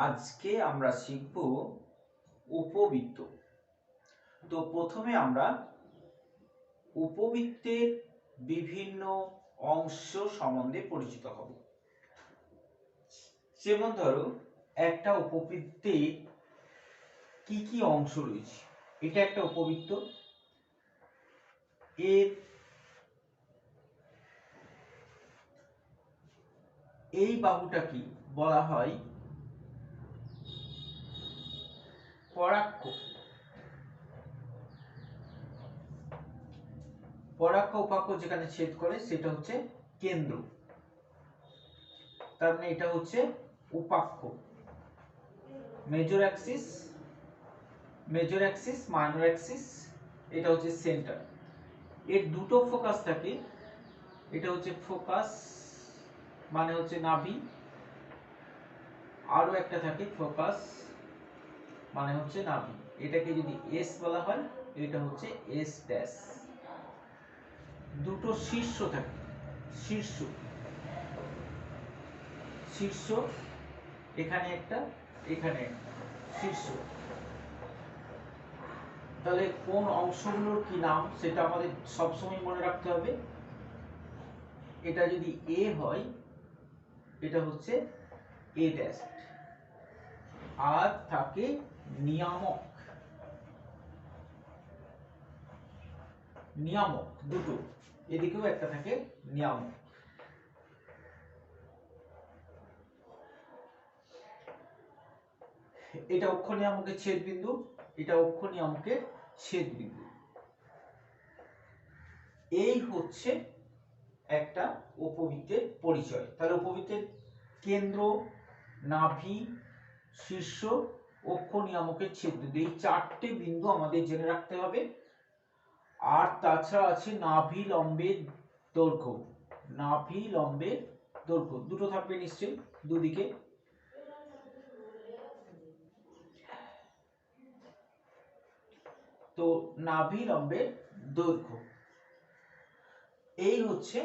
আজকে আমরা শিখব উপবৃত্ত। তো প্রথমে আমরা উপবৃত্তের বিভিন্ন অংশ সম্বন্ধে পরিচিত হব। যেমন ধরো, একটা উপবৃত্তে কি কি অংশ রয়েছে। এটা একটা উপবৃত্ত, এর এই বাহুটা কি বলা হয় পরাক্ষ। পরাক্ষ উপাক্ষ যেখানে ছেদ করে সেটা হচ্ছে কেন্দ্র, তার মানে এটা হচ্ছে উপাক্ষ। মেজর অ্যাক্সিস, মাইনর অ্যাক্সিস, এটা হচ্ছে সেন্টার। এর দুটো ফোকাস থাকে, এটা হচ্ছে ফোকাস মানে হচ্ছে নাভি, আরো একটা থাকে ফোকাস মানে হচ্ছে নাভি। এটাকে যদি এস বলা হয়, এটা হচ্ছে এস ড্যাশ। দুটো শীর্ষ থাকে, শীর্ষ শীর্ষ এখানে একটা, এখানে একটা শীর্ষ। তাহলে কোন অংশগুলোর কি নাম সেটা আমাদের সবসময় মনে রাখতে হবে। এটা যদি এ হয়, এটা হচ্ছে এ ড্যাশ। আর থাকে নিয়ামক, নিয়ামক দুটো, এদিকেও একটা থাকে নিয়ামক। এটা অক্ষ নিয়ামকের ছেদ বিন্দু, এটা অক্ষ নিয়ামকের ছেদ বিন্দু। এই হচ্ছে একটা উপবৃত্তের পরিচয়। তাহলে উপবৃত্তের কেন্দ্র, নাভি, শীর্ষ, অক্ষ নিয়ামকের ছেদ বিন্দু, এই চারটে বিন্দু আমাদের জেনে রাখতে হবে। আর তাছাড়া আছে নাভি লম্বের দৈর্ঘ্য, নাভি লম্বের দৈর্ঘ্য দুটো থাকবে নিশ্চয়ই দুদিকে। তো নাভি লম্বের দৈর্ঘ্য, এই হচ্ছে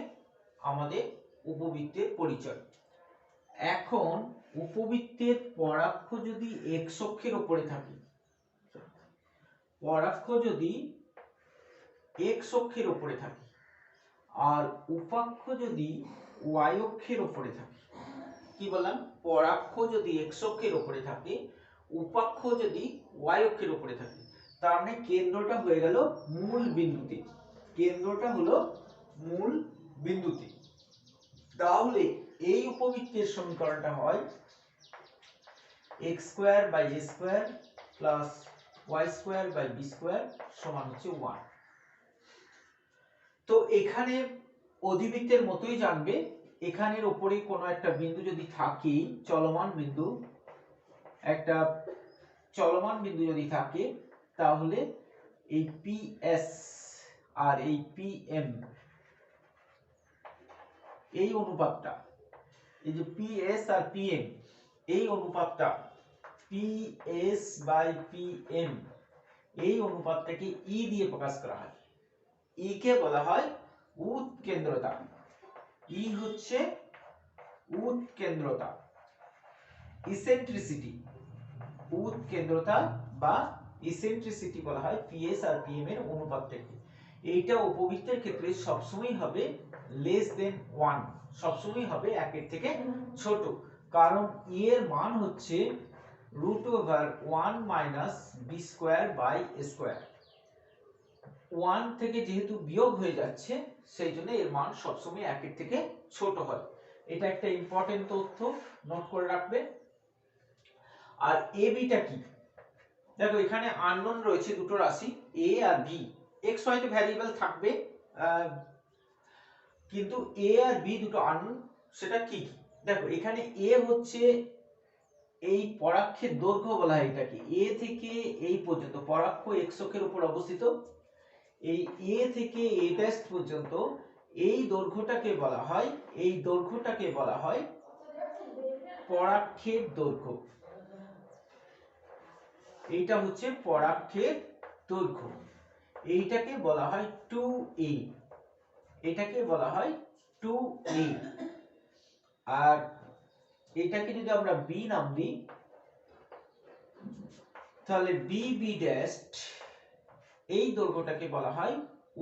আমাদের উপবৃত্তের পরিচয়। এখন উপবৃত্তের পরাক্ষ যদি এক্স অক্ষের উপরে থাকে, পরাক্ষ যদি এক্স অক্ষের উপরে থাকে আর উপাক্ষ যদি ওয়াই অক্ষের উপরে থাকে, কি বললাম, পরাক্ষ যদি এক্স অক্ষের উপরে থাকে, উপাক্ষ যদি ওয়াই অক্ষের উপরে থাকে, তার মানে কেন্দ্রটা হয়ে গেল মূল বিন্দুতে, কেন্দ্রটা হলো মূল বিন্দুতে। তাহলে এই উপবৃত্তের সমীকরণটা হয় x square by a square plus y square by b square সমান হচ্ছে 1। তো এখানে অধিবৃত্তের মতোই জানবে, এখানের উপরে কোনো একটা বিন্দু যদি থাকে, চলমান বিন্দু, একটা চলমান বিন্দু যদি থাকে, তাহলে এই PS আর এই PM, এই অনুপাতটা, এই যে PS আর PM, এই অনুপাতটা PS বাই PM, এই অনুপাতটাকে E দিয়ে প্রকাশ করা হয়। E কে বলা হয় উৎকেন্দ্রতা। E হচ্ছে উৎকেন্দ্রতা, ইসেন্ট্রিসিটি, উৎকেন্দ্রতা বা ইসেন্ট্রিসিটি বলা হয় PS আর PM এর অনুপাতটাকে। এইটা উপবৃত্তের ক্ষেত্রে সবসময় হবে লেস দেন 1, সবসময় হবে একের থেকে ছোট, কারণ E এর মান হচ্ছে √1 minus B square by A square. 1 থেকে যেহেতু বিয়োগ হয়ে যাচ্ছে, সেই জন্য এর মান সবসময় একের থেকে ছোট হয়। এটা একটা ইম্পর্টেন্ট তথ্য, নোট করে রাখবে। আর এ বিটা কি, দেখো এখানে আননোন রয়েছে দুটো রাশি এ আর বি। এক্স ওয়াই তে ভ্যারিয়েবল থাকবে, কিন্তু এ আর বি দুটো আননোন। সেটা কি কি, দেখো এখানে এ হচ্ছে এই পরাক্ষের দৈর্ঘ্য বলা হয় এটাকে, এ থেকে এই পর্যন্ত পরাক্ষ এক্স অক্ষের উপর অবস্থিত, এই এ থেকে এ ড্যাশ পর্যন্ত এই দৈর্ঘ্যটাকে বলা হয়, এই দৈর্ঘ্যটাকে বলা হয় পরাক্ষের দৈর্ঘ্য। এইটা হচ্ছে পরাক্ষের দৈর্ঘ্য, এইটাকে বলা হয় 2a, এটাকে বলা হয় 2a। আর এটাকে যদি আমরা b নাম দিই, তাহলে বি বি ড্যাশ এই দৈর্ঘ্যটাকে বলা হয়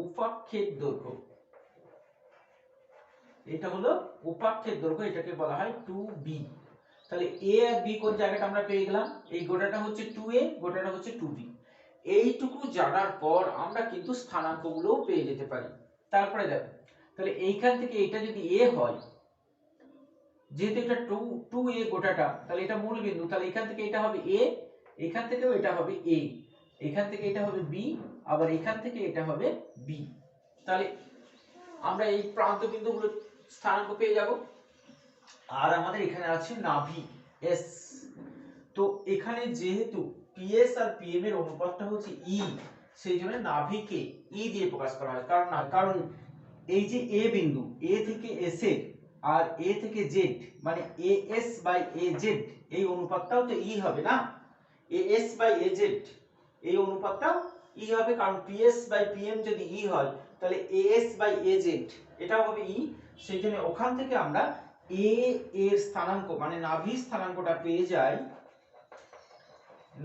উপাক্ষের দৈর্ঘ্য। এটা হলো উপাক্ষের দৈর্ঘ্য, এটাকে বলা হয় 2b। তাহলে a আর b কোন জায়গাটা আমরা পেয়ে গেলাম, এই গোটাটা হচ্ছে 2a, গোটাটা হচ্ছে 2b। এইটুকু জানার পর আমরা কিন্তু স্থানাঙ্কগুলোও পেয়ে যেতে পারি। তারপরে দেখো, তাহলে এইখান থেকে এটা যদি a হয়, যেহেতু এটা 2a গোটাটা, তাহলে এটা মূল বিন্দু, তাহলে এখান থেকে এটা হবে a, এখান থেকেও এটা হবে a, এখান থেকে এটা হবে b, আবার এখান থেকে এটা হবে b। তাহলে আমরা এই প্রান্ত বিন্দুগুলো স্থানাঙ্ক পেয়ে যাব। আর আমাদের এখানে আছে নাভি s। তো এখানে যেহেতু ps আর pm এর অনুপাতটা হচ্ছে e, সেই জন্য নাভিকে e দিয়ে প্রকাশ করা হয়। কারণ এই যে a বিন্দু, a থেকে s এর আর a থেকে z, মানে as বাই az, এই অনুপাতটাও তো e হবে না। as বাই az এই অনুপাতটাও e হবে, কারণ ps বাই pm যদি e হয়, তাহলে as বাই az এটাও হবে e। সেই জন্য ওখান থেকে আমরা a এর স্থানাঙ্ক মানে নাভির স্থানাঙ্কটা পেয়ে যাই।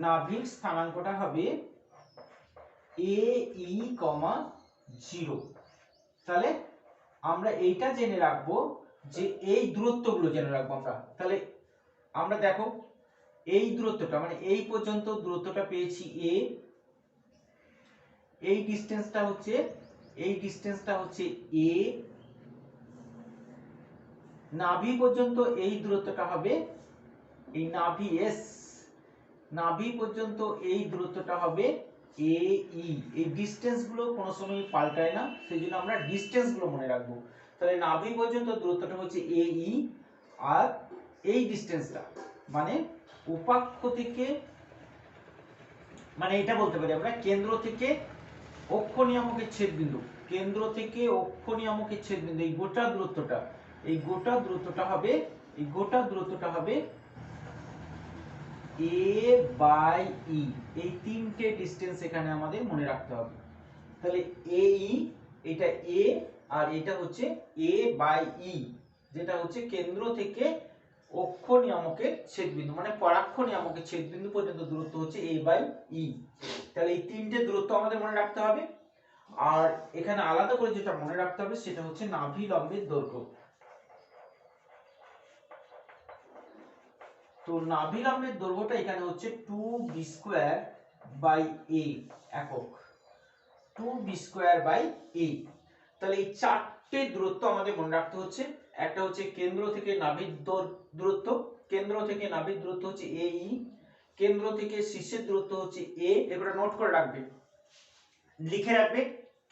নাভির স্থানাঙ্কটা হবে ae, 0। তাহলে আমরা এইটা জেনে রাখবো যে এই দূরত্বগুলো জেনে রাখবো আমরা। তাহলে আমরা দেখো এই দূরত্বটা মানে এই পর্যন্ত দূরত্বটা পেয়েছি a, এই ডিসটেন্সটা হচ্ছে a, নাভি পর্যন্ত এই দূরত্বটা হবে এই নাভি s, নাভি পর্যন্ত এই দূরত্বটা হবে ae। এই ডিসটেন্স গুলো কোনো সময় পাল্টায় না, সেজন্য আমরা ডিসটেন্স গুলো মনে রাখবো। তাহলে নাভি পর্যন্ত দূরত্বটা হচ্ছে ae, আর এই ডিসটেন্সটা মানে উপাক্ষ থেকে, মানে এটা বলতে পারি আমরা কেন্দ্র থেকে অক্ষ নিয়ামকের ছেদবিন্দু, কেন্দ্র থেকে অক্ষ নিয়ামকের ছেদবিন্দু, এই গোটা দূরত্বটা হবে a বাই e। এই তিনটে ডিসটেন্স এখানে আমাদের মনে রাখতে হবে। তাহলে ae, এটা a, আর এটা হচ্ছে a বাই e, যেটা হচ্ছে কেন্দ্র থেকে অক্ষ নিয়ামকের ছেদবিন্দু মানে পরাক্ষ নিয়ামকের ছেদবিন্দু পর্যন্ত দূরত্ব হচ্ছে a বাই e। তাহলে এই তিনটে দূরত্ব আমাদের মনে রাখতে হবে। আর এখানে আলাদা করে যেটা মনে রাখতে হবে সেটা হচ্ছে নাভি লম্বের দৈর্ঘ্য। তো নাভি লম্বের দৈর্ঘ্যটা এখানে হচ্ছে 2b² বাই a একক, 2b² বাই a। তাহলে এই চারটে দূরত্ব আমাদের মনে রাখতে হচ্ছে। একটা হচ্ছে কেন্দ্র থেকে নাভির দূরত্ব, কেন্দ্র থেকে নাভির দূরত্ব হচ্ছে ae, কেন্দ্র থেকে শীর্ষের দূরত্ব হচ্ছে a, এগুলো নোট করে রাখবে, লিখে রাখবে।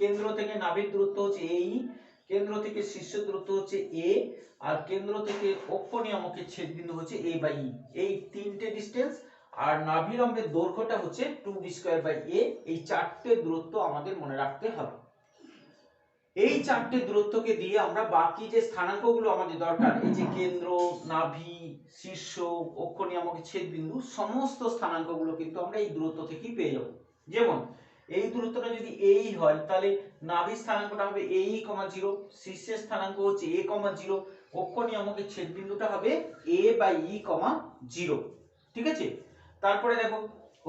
কেন্দ্র থেকে নাভির দূরত্ব হচ্ছে ae, কেন্দ্র থেকে শীর্ষের দূরত্ব হচ্ছে a, আর কেন্দ্র থেকে অক্ষ নিয়ামকের ছেদবিন্দু হচ্ছে a বাই e। এই তিনটে ডিসটেন্স, আর নাভি লম্বের দৈর্ঘ্যটা হচ্ছে 2b² বাই a। এই চারটে দূরত্ব আমাদের মনে রাখতে হবে। এই চারটে দূরত্বকে দিয়ে আমরা বাকি যে স্থানাঙ্কগুলো আমাদের দরকার, এই যে কেন্দ্র, নাভি, শীর্ষ, অক্ষ নিয়ামকের ছেদবিন্দু, সমস্ত স্থানাঙ্কগুলো কিন্তু আমরা এই দূরত্ব থেকেই পেয়ে যাব। যেমন এই দূরত্বটা যদি এই হয়, তাহলে নাভির স্থানাঙ্কটা হবে ae, 0, শীর্ষের স্থানাঙ্ক হচ্ছে a, 0, অক্ষ নিয়ামকের ছেদবিন্দুটা হবে a বাই e, 0। ঠিক আছে। তারপরে দেখো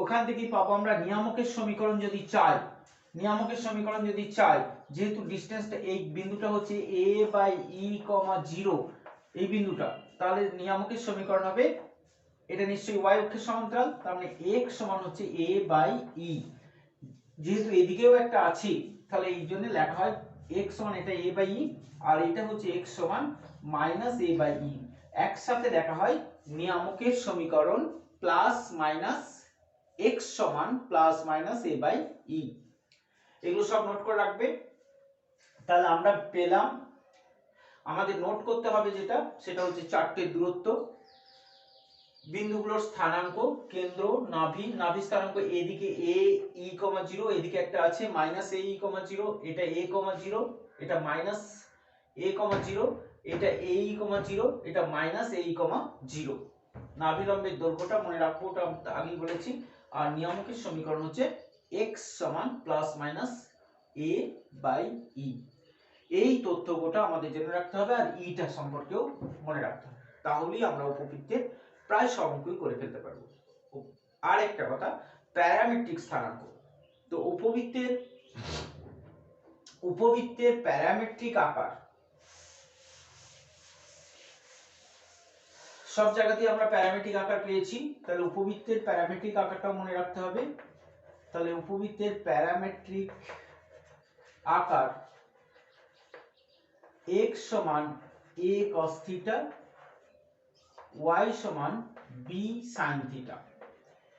ওখান থেকে পাবো আমরা নিয়ামকের সমীকরণ যদি চাই, যেহেতু ডিসটেন্সটা এই বিন্দুটা হচ্ছে a বাই e, 0, এই বিন্দুটা, তাহলে নিয়ামকের সমীকরণ হবে, এটা নিশ্চয়ই y অক্ষের সমান্তরাল, তার মানে x সমান হচ্ছে a বাই e। যেহেতু এদিকেও একটা আছে, তাহলে এই জন্য লেখা হয় x সমান এটা a বাই e, আর এটা হচ্ছে x সমান মাইনাস a বাই e। একসাথে লেখা হয় নিয়ামকের সমীকরণ প্লাস মাইনাস x সমান plus minus a by e। এগুলো সব নোট করে রাখবে। তাহলে আমরা পেলাম, আমাদের নোট করতে হবে যেটা, সেটা হচ্ছে চারটে দূরত্ব, বিন্দুগুলোর স্থানাঙ্ক, কেন্দ্র, নাভি স্থানাঙ্ক এদিকে ae, 0, এদিকে একটা আছে মাইনাস ae, 0, এটা a, 0, এটা মাইনাস a, 0, এটা ae, 0, এটা মাইনাস ae, 0। নাভি লম্বের দৈর্ঘ্যটা মনে রাখবো, ওটা আগেই বলেছি। আর নিয়ামকের সমীকরণ হচ্ছে x সমান plus minus a by e। এই তথ্যটা আমাদের জেনে রাখতে হবে, আর ইটা সম্পর্কেও মনে রাখতে হবে, তাহলেই আমরা উপবৃত্তের প্রায় সব অঙ্কই করে ফেলতে পারবো। আর একটা কথা, প্যারামেট্রিক স্থানাঙ্ক। তো উপবৃত্তের প্যারামেট্রিক আকার, সব জায়গাতেই আমরা প্যারামেট্রিক আকার পেয়েছি, তাহলে উপবৃত্তের প্যারামেট্রিক আকারটাও মনে রাখতে হবে। তাহলে উপবৃত্তের প্যারামেট্রিক আকার x সমান a cos থিটা, y সমান b sin থিটা।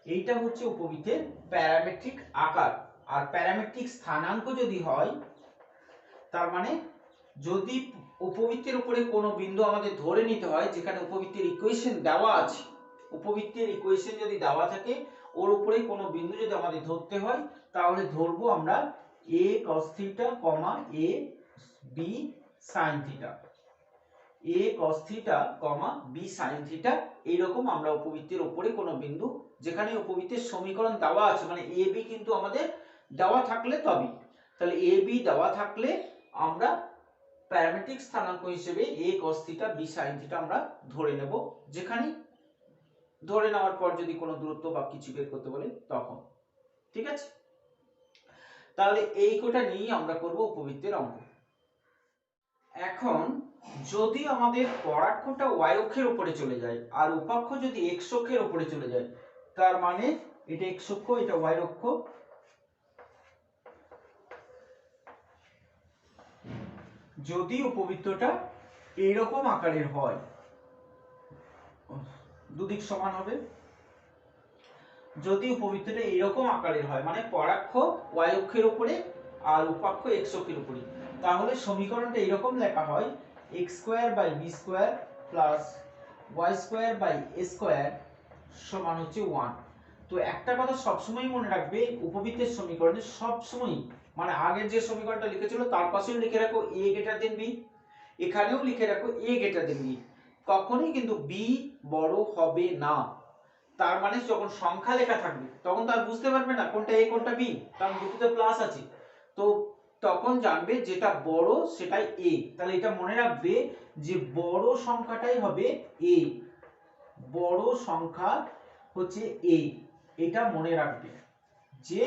এইটা হচ্ছে উপবৃত্তের প্যারামেট্রিক আকার। আর প্যারামেট্রিক স্থানাঙ্ক যদি হয়, তার মানে যদি উপবৃত্তের উপরে কোনো বিন্দু আমাদের ধরে নিতে হয়, যেখানে উপবৃত্তের ইকুয়েশন দেওয়া আছে, উপবৃত্তের ইকুয়েশন যদি দেওয়া থাকে, ওর উপরে কোনো বিন্দু যদি আমাদের ধরতে হয়, তাহলে ধরবো আমরা a cos theta, a b sin theta, a cos theta, b sin theta. এইরকম আমরা উপবৃত্তের উপরে কোনো বিন্দু, যেখানে উপবৃত্তের সমীকরণ দেওয়া আছে, মানে a b কিন্তু আমাদের দেওয়া থাকলে তবে, তাহলে a b দেওয়া থাকলে আমরা প্যারামেট্রিক স্থানাঙ্ক হিসেবে a cos theta, b sin theta আমরা ধরে নেব, যেখানে ধরে নেওয়ার পর যদি কোনো দূরত্ব বা কিছু বের করতে বলে তখন। ঠিক আছে, তাহলে এই কোটা নিয়েই আমরা করব উপবৃত্তের অঙ্ক। এখন যদি আমাদের পরাক্ষটা y অক্ষের উপরে চলে যায় আর উপাক্ষ যদি x অক্ষের উপরে চলে যায়, তার মানে এটা x অক্ষ, এটা y অক্ষ। যদি উপবৃত্তটা এইরকম আকারের হয়, দুদিক সমান হবে। যদি উপবৃত্তটা এইরকম আকারের হয়, মানে পরাক্ষ y অক্ষের উপরে আর উপাক্ষ x অক্ষের উপরে, তাহলে সমীকরণটা এইরকম লেখা হয় x square by b square plus y square by a square সমান হচ্ছে 1। তো একটা কথা সবসময় মনে রাখবে, উপবৃত্তের সমীকরণে সবসময়, মানে আগের যে সমীকরণটা লিখেছিল তার পাশেও লিখে রাখো a গ্রেটার দেন b, এখানেও লিখে রাখো a গ্রেটার দেন b। কখনোই কিন্তু b বড় হবে না। তার মানে যখন সংখ্যা লেখা থাকবে তখন তো আর বুঝতে পারবে না কোনটা a কোনটা b, কারণ দুটোতে প্লাস আছে। তো তখন জানবে যেটা বড় সেটাই a। তাহলে এটা মনে রাখবে যে বড় সংখ্যাটাই হবে a, বড় সংখ্যা হচ্ছে a। এটা মনে রাখবে যে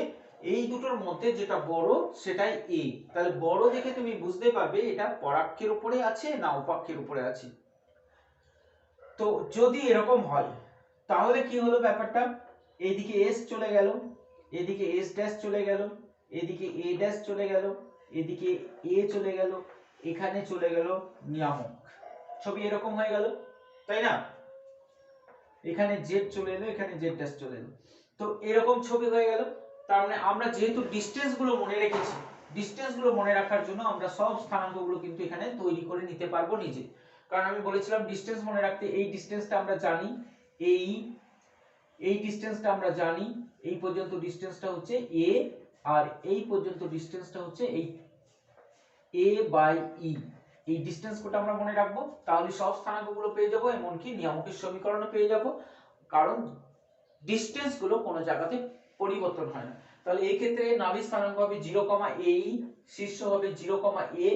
এই দুটোর মধ্যে যেটা বড় সেটাই a। তাহলে বড় দেখে তুমি বুঝতে পারবে এটা পরাক্ষের উপরে আছে না উপাক্ষের উপরে আছে। তো যদি এরকম হয়, তাহলে কি হলো ব্যাপারটা, এদিকে s চলে গেল, এদিকে s ড্যাশ চলে গেল, এদিকে a ড্যাশ চলে গেল, এদিকে a চলে গেল, এখানে চলে গেল নিয়ামক, ছবি এরকম হয়ে গেল, তাই না? এখানে z চলে এলো, এখানে z ড্যাশ চলে এলো, তো এরকম ছবি হয়ে গেল। তার মানে আমরা যেহেতু ডিসটেন্স গুলো মনে রেখেছি, ডিসটেন্স গুলো মনে রাখার জন্য আমরা সব স্থানাঙ্কগুলো কিন্তু এখানে তৈরি করে নিতে পারবো নিজে। কারণ আমি বলেছিলাম ডিসটেন্স মনে রাখতে, এই ডিসটেন্সটা আমরা জানি, এই ডিসটেন্সটা আমরা জানি, এই পর্যন্ত ডিসটেন্সটা হচ্ছে a, আর এই পর্যন্ত ডিসটেন্সটা হচ্ছে এই a বাই e। এই ডিসটেন্স কোটা আমরা মনে রাখবো, তাহলে সব স্থানাঙ্কগুলো পেয়ে যাবো, এমনকি নিয়ামকের সমীকরণও পেয়ে যাব, কারণ ডিসটেন্স গুলো কোনো জায়গাতে পরিবর্তন হয় না। তাহলে এই ক্ষেত্রে নাভি স্থানাঙ্ক হবে 0,a, শীর্ষ হবে 0,a,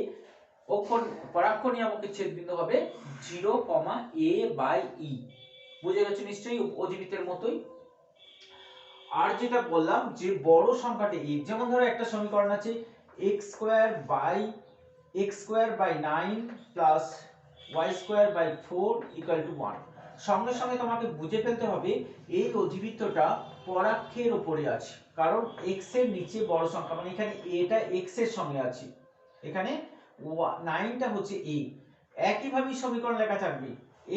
পরাক্ষ নিয়ামকের ছেদবিন্দু হবে 0,a বাই e। বুঝে গেছো নিশ্চয়ই, অধিবৃত্তের মতোই। আর যেটা বললাম যে বড় সংখ্যাটা a, যেমন ধরো একটা সমীকরণ আছে x square by 9 plus y square by 4 equal to 1। সঙ্গে সঙ্গে তোমাকে বুঝে ফেলতে হবে এই অধিবৃত্তটা পরাক্ষের উপরে আছে, কারণ x এর নিচে বড় সংখ্যা, মানে এখানে a টা x এর সঙ্গে আছে, এখানে 9 টা হচ্ছে a। একই ভাবে সমীকরণ লেখা থাকবে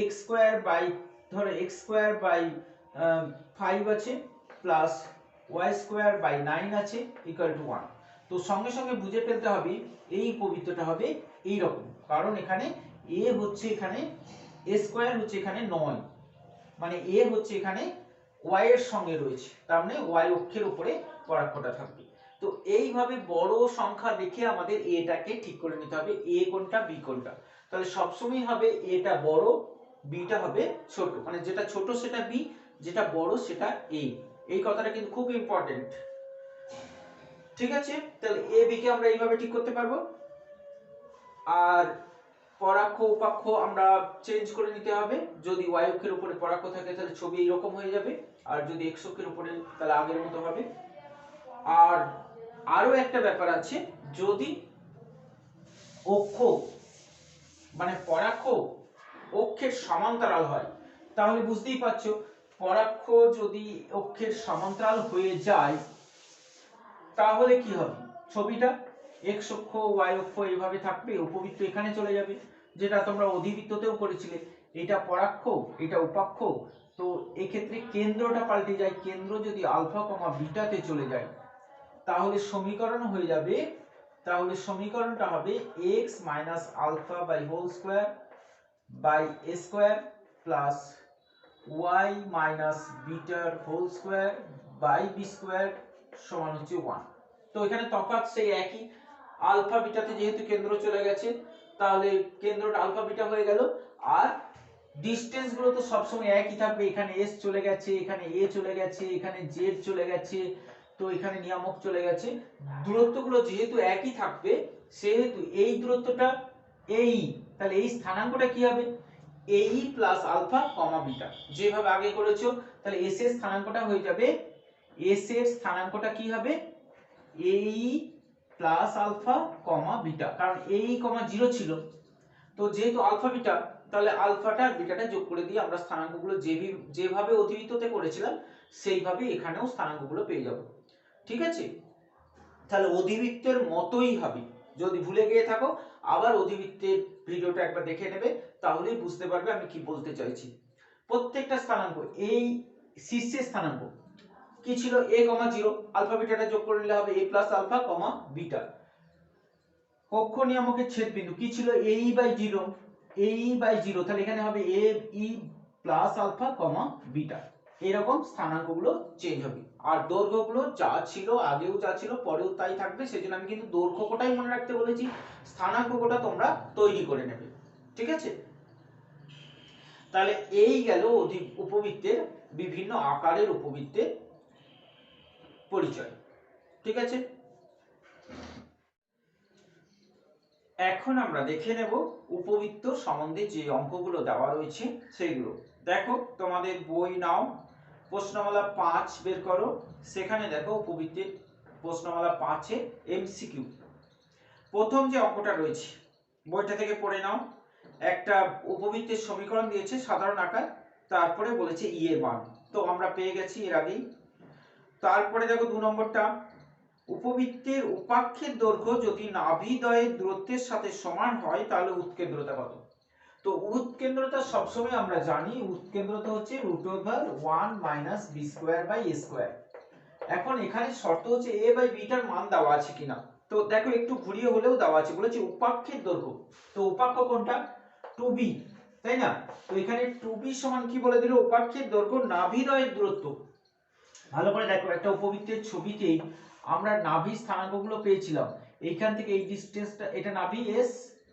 x স্কয়ার বাই, ধরো x স্কয়ার বাই 5 আছে প্লাস y স্কয়ার বাই 9 আছে ইকুয়াল টু 1। তো সঙ্গে সঙ্গে বুঝে ফেলতে হবে এই উপবৃত্তটা হবে এই রকম, কারণ এখানে a হচ্ছে, এখানে a স্কয়ার হচ্ছে এখানে 9, মানে a হচ্ছে এখানে y এর সঙ্গে রয়েছে, তার মানে y অক্ষের উপরে পরাক্ষটা থাকবে। তো এইভাবে বড় সংখ্যা দেখে আমাদের a টাকে ঠিক করে নিতে হবে, a কোনটা b কোনটা। তাহলে সবসময় হবে a টা বড়, b টা হবে ছোট, মানে যেটা ছোট সেটা b, যেটা বড় সেটা a। এই কথাটা কিন্তু খুব ইম্পর্টেন্ট। ঠিক আছে, তাহলে a b কে আমরা এইভাবে ঠিক করতে পারবো। আর পরাক্ষ উপাক্ষ আমরা চেঞ্জ করে নিতে হবে, যদি y অক্ষের উপরে পরাক্ষ থাকে তাহলে ছবি এইরকম হয়ে যাবে, আর যদি x অক্ষের উপরে তাহলে আগের মতো হবে। আর আরো একটা ব্যাপার আছে, যদি অক্ষ মানে পরাক্ষ অক্ষের সমান্তরাল হয় তাহলে বুঝতেই পারছো, পরাক্ষ যদি অক্ষের সমান্তরাল হয়ে যায় তাহলে কি হবে, ছবিটা x অক্ষ y অক্ষ এইভাবে থাকবে, উপবৃত্ত এখানে চলে যাবে, যেটা তোমরা অধিবৃত্ততেও করেছিলে। এটা পরাক্ষ এটা উপাক্ষ, তো এক্ষেত্রে কেন্দ্রটা পাল্টে যায়, কেন্দ্র যদি আলফা কমা বিটাতে চলে যায় তাহলে সমীকরণ হয়ে যাবে, তাহলে সমীকরণটা হবে x minus alpha by whole square by a square plus y minus বিটার whole square by b square সমান হচ্ছে 1। তো এখানে তফাৎ সেই একই, আলফা বিটাতে যেহেতু কেন্দ্র চলে গেছে তাহলে কেন্দ্রটা আলফা বিটা হয়ে গেল, আর ডিসটেন্স গুলো তো সবসময় একই থাকবে, এখানে s চলে গেছে, এখানে a চলে গেছে, এখানে z চলে গেছে, তো এখানে নিয়ামক চলে গেছে, দূরত্বগুলো যেহেতু একই থাকবে সেহেতু এই দূরত্বটা এই, তাহলে এই স্থানাঙ্কটা কি হবে এই প্লাস আলফা কমা বিটা, যেভাবে আগে করেছো, তাহলে s এর স্থানাঙ্কটা হয়ে যাবে, s এর স্থানাঙ্কটা কি হবে এই প্লাস আলফা কমা বিটা, কারণ এই কমা 0 ছিল, তো যেহেতু আলফা বিটা তাহলে আলফাটা আর বিটাটা যোগ করে দিয়ে আমরা স্থানাঙ্কগুলো যেভাবে অতিবৃত্ততে করেছিলাম সেইভাবে এখানেও স্থানাঙ্কগুলো পেয়ে যাব। ঠিক আছে, তাহলে অধিবৃত্তের মতোই হবে, যদি ভুলে গিয়ে থাকো আবার অধিবৃত্তের ভিডিওটা একবার দেখে নেবে, তাহলেই বুঝতে পারবে আমি কি বলতে চাইছি। প্রত্যেকটা স্থানাঙ্ক, এই শীর্ষের স্থানাঙ্ক কি ছিল a, 0, আলফা বিটাটা যোগ করে নিলে হবে a plus alpha comma beta. কক্ষ নিয়ামকের ছেদবিন্দু কি ছিল এই বাই 0, এই বাই 0, তাহলে এখানে হবে a e plus alpha comma beta, এরকম স্থানাঙ্কগুলো চেঞ্জ হবে। আর দৈর্ঘ্যগুলো যা ছিল আগেও যা ছিল পরেও তাই থাকবে, সেজন্য আমি কিন্তু দৈর্ঘ্যটাই মনে রাখতে বলেছি, স্থানাঙ্কটা তোমরা তৈরি করে নেবে। ঠিক আছে, তাহলে এই গেল উপবৃত্তের বিভিন্ন আকারের উপবৃত্তের পরিচয়। ঠিক আছে, এখন আমরা দেখে নেব উপবৃত্ত সম্বন্ধে যে অঙ্কগুলো দেওয়া রয়েছে সেইগুলো। দেখো তোমাদের বই নাও, প্রশ্নমালা 5 বের করো, সেখানে দেখো উপবৃত্তের প্রশ্নমালা 5-এ এমসিকিউ। প্রথম যে অঙ্কটা রয়েছে বইটা থেকে পড়ে নাও, একটা উপবৃত্তের সমীকরণ দিয়েছে সাধারণ আকার, তারপরে বলেছে ই এর মান, তো আমরা পেয়ে গেছি এর আগেই। তারপরে দেখো 2 নম্বরটা, উপবৃত্তের উপাক্ষের দৈর্ঘ্য যদি নাভিদ্বয়ের দূরত্বের সাথে সমান হয় তাহলে উৎকেন্দ্রতা কত। তো উৎকেন্দ্রতা সবসময় আমরা জানি উৎকেন্দ্রতা হচ্ছে √1 - b² / a²। এখন এখানে শর্ত হচ্ছে a বাই b টার মান দেওয়া আছে কিনা, তো দেখো একটু ঘুরিয়ে হলেও দেওয়া আছে, বলেছে উপাক্ষের দৈর্ঘ্য, তো উপাক্ষ কোনটা 2b, তাই না, তো এখানে 2b সমান কি বলে দিল উপাক্ষের দৈর্ঘ্য নাভিদ্বয়ের দূরত্ব। ভালো করে দেখো একটা উপবৃত্তের ছবিতেই আমরা নাভি স্থানাঙ্কগুলো পেয়েছিলাম, এইখান থেকে এই ডিসটেন্সটা, এটা নাভি s,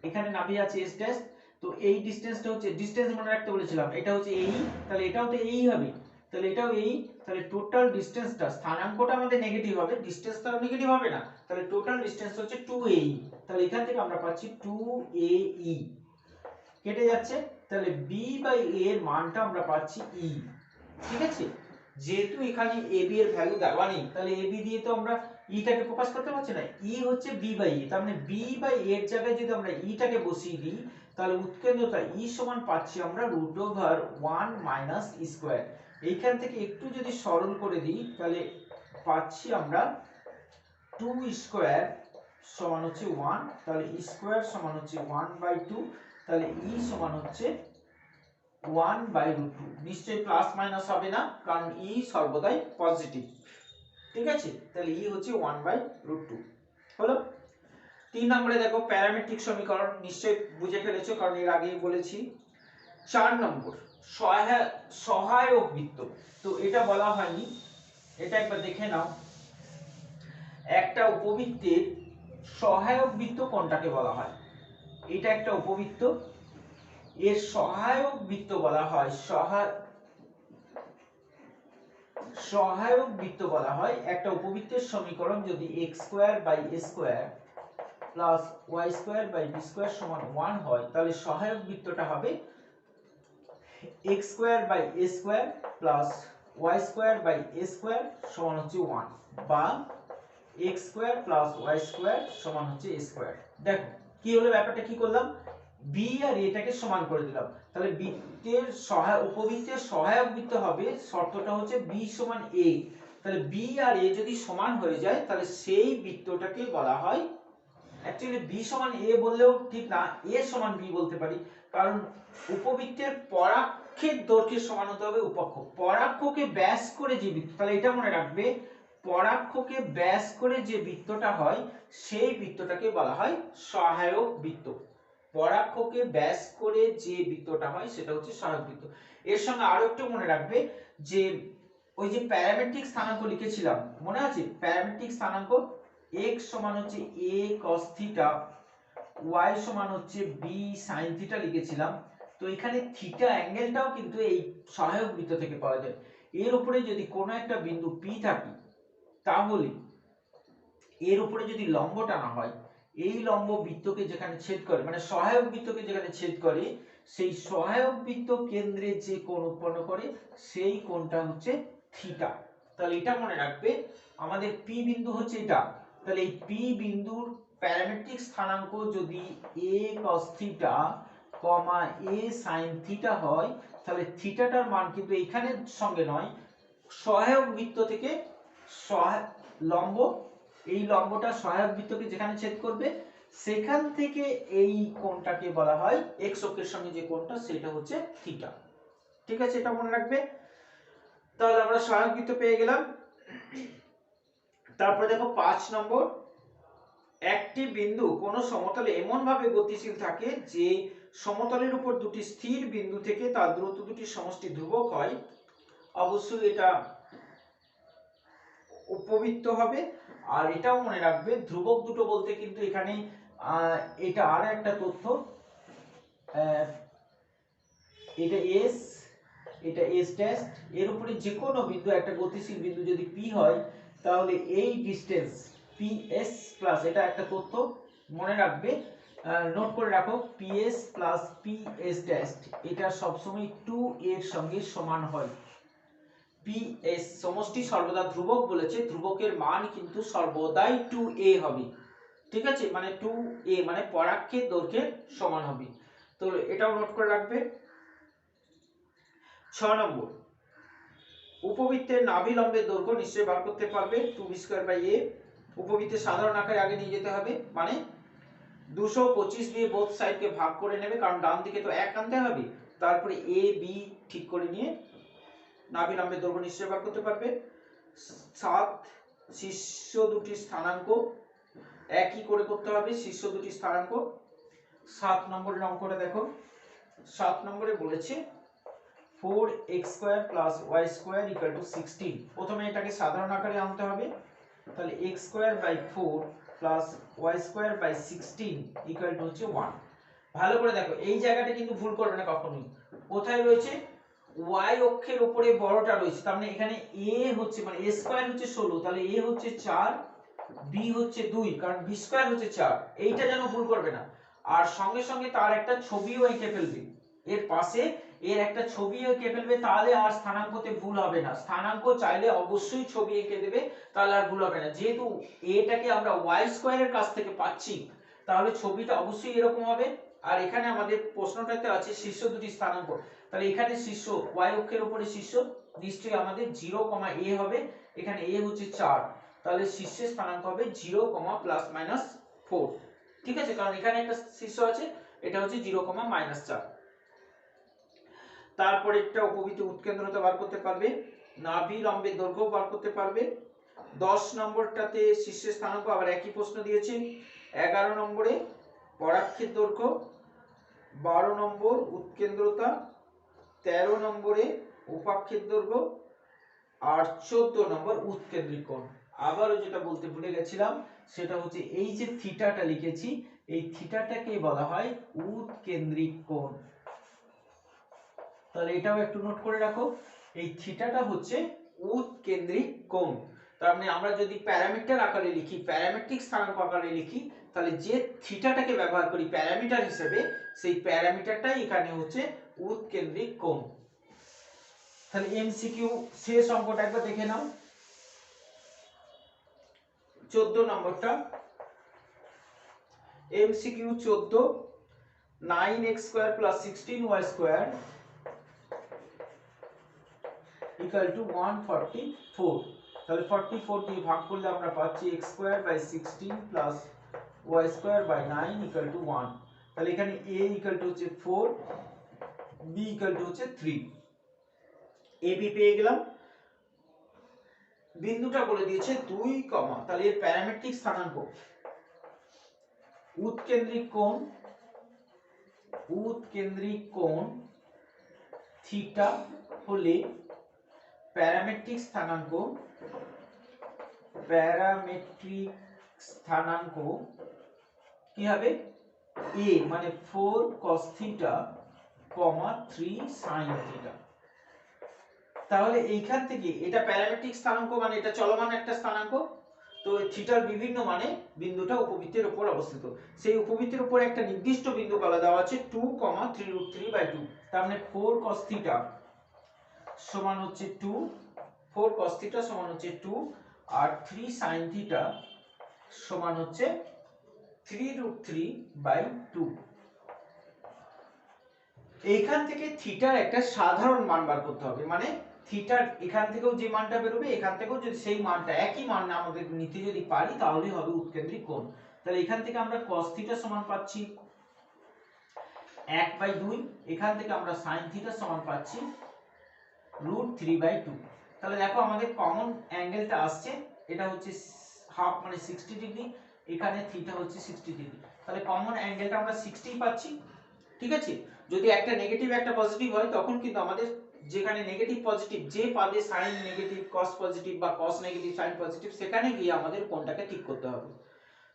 এখানে নাভি আছে s ড্যাশ, তো এই ডিসটেন্সটা হচ্ছে ডিসটেন্স মনে রাখতে বলেছিলাম, এটা হচ্ছে এই, তাহলে এটাও তো এই হবে, তাহলে এটাও এই, তাহলে টোটাল ডিসটেন্সটা, স্থানাঙ্কটা আমাদের নেগেটিভ হবে, ডিসটেন্সটা নেগেটিভ হবে না, তাহলে টোটাল ডিসটেন্স হচ্ছে 2ae, তাহলে এখান থেকে আমরা পাচ্ছি 2ae, কেটে যাচ্ছে, তাহলে b বাই a এর মানটা আমরা পাচ্ছি e। ঠিক আছে, যেহেতু এখানে ab এর ভ্যালু দেওয়া নেই তাহলে ab দিয়ে তো আমরা e টাকে প্রকাশ করতে পারছি না, e হচ্ছে b বাই a, তার মানে b বাই a এর জায়গায় যদি আমরা e টাকে বসিয়ে দিই তাহলে উৎকেন্দ্রতা e সমান পাচ্ছি আমরা √1 - e²। এইখান থেকে একটু যদি সরল করে দিই তাহলে পাচ্ছি আমরা 2² সমান হচ্ছে 1, তাহলে e² সমান হচ্ছে 1/2, তাহলে e সমান হচ্ছে 1/√2, নিশ্চয়ই প্লাস মাইনাস হবে না কারণ e সর্বদাই পজিটিভ। ঠিক আছে, তাহলে e হচ্ছে 1/√2 হলো। 3 নম্বরে দেখো প্যারামেট্রিক সমীকরণ, নিশ্চয়ই বুঝে ফেলেছো কারণ এর আগেই বলেছি। 4 নম্বর সহায়ক বৃত্ত, তো এটা বলা হয়নি, এটা একবার দেখে নাও, একটা উপবৃত্তের সহায়ক বৃত্ত কোনটাকে বলা হয়, এটা একটা উপবৃত্ত, এর সহায়ক বৃত্ত বলা হয় সহায়ক বৃত্ত বলা হয় একটা উপবৃত্তের সমীকরণ যদি x² / a² plus y² / b² সমান 1 হয় তাহলে সহায়ক বৃত্তটা হবে x² / a² plus Y square by A square সমান হচ্ছে 1 বা X square plus Y square সমান হচ্ছে এ স্কোয়ার। দেখো কি হলো ব্যাপারটা, কি করলাম, বি আর এটাকে সমান করে দিলাম। তাহলে বৃত্তের উপবৃত্তের সহায়ক বৃত্ত হবে, শর্তটা হচ্ছে বি সমান এ। তাহলে বি আর এ যদি সমান হয়ে যায় তাহলে সেই বৃত্তটাকে বলা হয়, অ্যাকচুয়ালি বি সমান এ বললেও ঠিক না, এ সমান বি বলতে পারি, কারণ উপবৃত্তের পরাক্ষের দৈর্ঘ্যের সমান হতে হবে উপক্ষ। পরাক্ষকে ব্যাস করে যে বৃত্ত, তাহলে এটা মনে রাখবে, পরাক্ষকে ব্যাস করে যে বৃত্তটা হয় সেই বৃত্তটাকে বলা হয় সহায়ক বৃত্ত। পরাক্ষকে ব্যাস করে যে বৃত্তটা হয় সেটা হচ্ছে সহায়ক বৃত্ত। এর সঙ্গে আরো একটু মনে রাখবে যে ওই যে প্যারামেট্রিক স্থানাঙ্ক লিখেছিলাম, মনে আছে প্যারামেট্রিক স্থানাঙ্ক, x সমান হচ্ছে a cos থিটা, y সমান হচ্ছে b sin থিটা লিখেছিলাম। তো এখানে থিটা অ্যাঙ্গেলটাও কিন্তু এই সহায়ক বৃত্ত থেকে পাওয়া যায়। এর উপরে যদি কোনো একটা বিন্দু p থাকে তাহলে এর উপরে যদি লম্ব টানা হয়, এই লম্ব বৃত্তকে যেখানে ছেদ করে, মানে সহায়ক বৃত্তকে যেখানে ছেদ করে, সেই সহায়ক বৃত্ত কেন্দ্রে যে কোণ উৎপন্ন করে সেই কোণটা হচ্ছে থিটা। তাহলে এটা মনে রাখবে, আমাদের পি বিন্দু হচ্ছে এটা। তাহলে এই পি বিন্দুর প্যারামেট্রিক স্থানাঙ্ক যদি a cos theta, a sin theta হয়, তাহলে থিটাটার মান কিন্তু এইখানের সঙ্গে নয়, সহায়ক বৃত্ত থেকে লম্ব, এই লম্বটা সহায়ক বৃত্তকে যেখানে ছেদ করবে সেখান থেকে এই কোণটাকে বলা হয়, x অক্ষের সঙ্গে যে কোণটা সেটা হচ্ছে থিটা। ঠিক আছে, এটা মনে রাখবে। তাহলে আমরা সহায়ক বৃত্ত পেয়ে গেলাম। তারপরে দেখো 5 নম্বর, একটি বিন্দু কোন সমতলে এমন ভাবে গতিশীল থাকে যে সমতলের উপর দুটি স্থির বিন্দু থেকে তার দূরত্ব দুটি সমষ্টি ধ্রুবক হয়। অবশ্যই এটা উপবৃত্ত হবে। আর এটাও মনে রাখবে, ধ্রুবক দুটো বলতে কিন্তু এখানে এটা আর একটা তথ্য, এটা এস, এটা এস ড্যাশ, এর উপরে যে কোনো বিন্দু, একটা গতিশীল বিন্দু যদি পি হয় তাহলে এই ডিসটেন্স পি এস প্লাস, এটা একটা তথ্য মনে রাখবে, নোট করে রাখো, P S plus P S dash এটা সবসময় 2 এর সঙ্গে সমান হয়। পি এস সমষ্টি সর্বদা ধ্রুবক বলেছে, ধ্রুবকের মান কিন্তু সর্বদাই 2a হবে। ঠিক আছে, মানে 2a মানে পরাক্ষের দৈর্ঘ্যের সমান হবে। তো এটাও নোট করে রাখবে। 6 নম্বর, উপবৃত্তের নাভি লম্বের দৈর্ঘ্য নিশ্চয়ই বার করতে পারবে, 2b²a। উপবৃত্তের সাধারণ আকারে আগে নিয়ে যেতে হবে, মানে 225 দিয়ে বোথ সাইডকে ভাগ করে নেবে, কারণ ডান দিকে তো 1 আনতে হবে। তারপরে a b ঠিক করে নিয়ে নাভি লম্বের দৈর্ঘ্য নিশ্চয়ই বার করতে পারবে। 7, শীর্ষ দুটি স্থানাঙ্ক একই করে করতে হবে, শীর্ষ দুটি স্থানাঙ্ক। 7 নম্বরের অঙ্কটা দেখো, 7 নম্বরে বলেছে 4x² + y² = 16। প্রথমে এটাকে সাধারণ আকারে আনতে হবে, তাহলে x² / 4 + y² / 16 = হচ্ছে 1। ভালো করে দেখো, এই জায়গাটা কিন্তু ভুল করবে না কখনোই। কোথায় রয়েছে, y অক্ষের উপরে বড়টা রয়েছে, তার মানে এখানে a হচ্ছে, মানে a² হচ্ছে 16, তাহলে a হচ্ছে 4, b হচ্ছে 2, কারণ b² হচ্ছে 4, এইটা যেন ভুল করবে না। আর সঙ্গে সঙ্গে তার একটা ছবিও এঁকে ফেলবে, এর পাশে এর একটা ছবি এঁকে ফেলবে, তাহলে আর স্থানাঙ্কতে ভুল হবে না। স্থানাঙ্ক চাইলে অবশ্যই ছবি এঁকে দেবে, তাহলে আর ভুল হবে না। যেহেতু এটাকে আমরা y² এর কাছ থেকে পাচ্ছি, তাহলে ছবিটা অবশ্যই এরকম হবে। আর এখানে আমাদের প্রশ্নটাতে আছে শীর্ষ দুটি স্থানাঙ্ক, তাহলে এখানে শীর্ষ y অক্ষের উপরে শীর্ষ নিশ্চয়ই আমাদের 0, a হবে। এখানে a হচ্ছে 4, তাহলে শীর্ষের স্থানাঙ্ক হবে 0, ±4। ঠিক আছে, কারণ এখানে একটা শীর্ষ আছে, এটা হচ্ছে 0, -4। তারপরে একটা উপবৃত্তের উৎকেন্দ্রতা বার করতে পারবে, নাভি লম্বের দৈর্ঘ্য বার করতে পারবে। 10 নম্বরটাতে শীর্ষের স্থানাঙ্ক আবার একই প্রশ্ন দিয়েছে। 11 নম্বরে পরাক্ষের দৈর্ঘ্য, 12 নম্বর উৎকেন্দ্রতা, 13 নম্বরে উপাক্ষের দৈর্ঘ্য, আর 14 নম্বর উৎকেন্দ্রিক কোণ। আবারও যেটা বলতে ভুলে গেছিলাম, সেটা হচ্ছে এই যে থিটাটা লিখেছি, এই থিটাটাকে বলা হয় উৎকেন্দ্রিক কোণ। তাহলে এটাও একটু নোট করে রাখো, এই থিটাটা হচ্ছে উৎকেন্দ্রিক কোণ। তার মানে আমরা যদি প্যারামিটার আকারে লিখি, প্যারামেট্রিক স্থানাঙ্ক আকারে লিখি, তাহলে যে থিটাটাকে ব্যবহার করি প্যারামিটার হিসেবে, সেই প্যারামিটারটাই এখানে হচ্ছে উৎকেন্দ্রিক কোণ। তাহলে এমসিকিউ শেষ অঙ্কটা একবার দেখে নাও। 14 নম্বরটা MCQ 14, 9x square plus 16y square equal to 144। তাহলে 44 দিয়ে ভাগ করলে আমরা পাচ্ছি x square by 16 plus y square by 9 equal to 1। তাহলে এখানে a ইকুয়াল টু হচ্ছে 4, b ইকুয়াল টু হচ্ছে 3। ab পেয়ে গেলাম। বিন্দুটা বলে দিয়েছে 2, তাহলে এর প্যারামেট্রিক স্থানাঙ্ক উৎকেন্দ্রিক কোণ থিটা হলে প্যারামেট্রিক স্থানাঙ্ক কি হবে? a মানে 4 cos থিটা, 3 sin থিটা। তাহলে এইখান থেকে এটা প্যারামেট্রিক স্থানাঙ্ক মানে এটা চলমান একটা স্থানাঙ্ক। তো থিটার বিভিন্ন মানে বিন্দুটা উপবৃত্তের উপর অবস্থিত। সেই উপবৃত্তের উপর একটা নির্দিষ্ট বিন্দু বলা দেওয়া আছে 2, 3√3/2। তার মানে 4 cos থিটা সমান হচ্ছে 2, 4 cos থিটা সমান হচ্ছে 2 আর 3 sin থিটা সমান হচ্ছে 3√3/2। এইখান থেকে থিটার একটা সাধারণ মান বার করতে হবে, মানে থিটার এখান থেকেও যে মানটা বেরোবে এখান থেকেও যদি সেই মানটা একই মান আমাদের নিতে যদি পারি তাহলেই হবে উৎকেন্দ্রিক কোণ। তাহলে এখান থেকে আমরা cos থিটা সমান পাচ্ছি 1/2, এখান থেকে আমরা sin থিটা সমান পাচ্ছি √3/2। তাহলে দেখো আমাদের কমন অ্যাঙ্গেলটা আসছে, এটা হচ্ছে হাফ মানে 60 ডিগ্রি, এখানে থিটা হচ্ছে 60 ডিগ্রি। তাহলে কমন অ্যাঙ্গেলটা আমরা 60 পাচ্ছি। ঠিক আছে, যদি একটা নেগেটিভ একটা পজিটিভ হয় তখন কিন্তু আমাদের যেখানে নেগেটিভ পজিটিভ যে পাবে সাইন নেগেটিভ কস পজিটিভ বা কস নেগেটিভ সাইন পজিটিভ সেখানে গিয়ে আমাদের কোণটাকে ঠিক করতে হবে।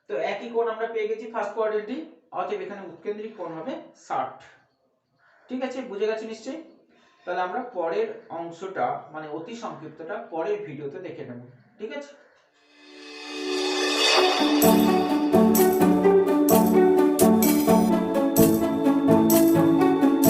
তো একই কোণ আমরা পেয়ে গেছি ফার্স্ট কোয়াড্রেন্টে, অতএব এখানে উৎকেন্দ্রিক কোণ হবে 60। ঠিক আছে, বুঝে গেছো নিশ্চয়ই? তাহলে আমরা পরের অংশটা মানে অতি সংক্ষিপ্তটা পরের ভিডিওতে দেখে নেব। ঠিক আছে।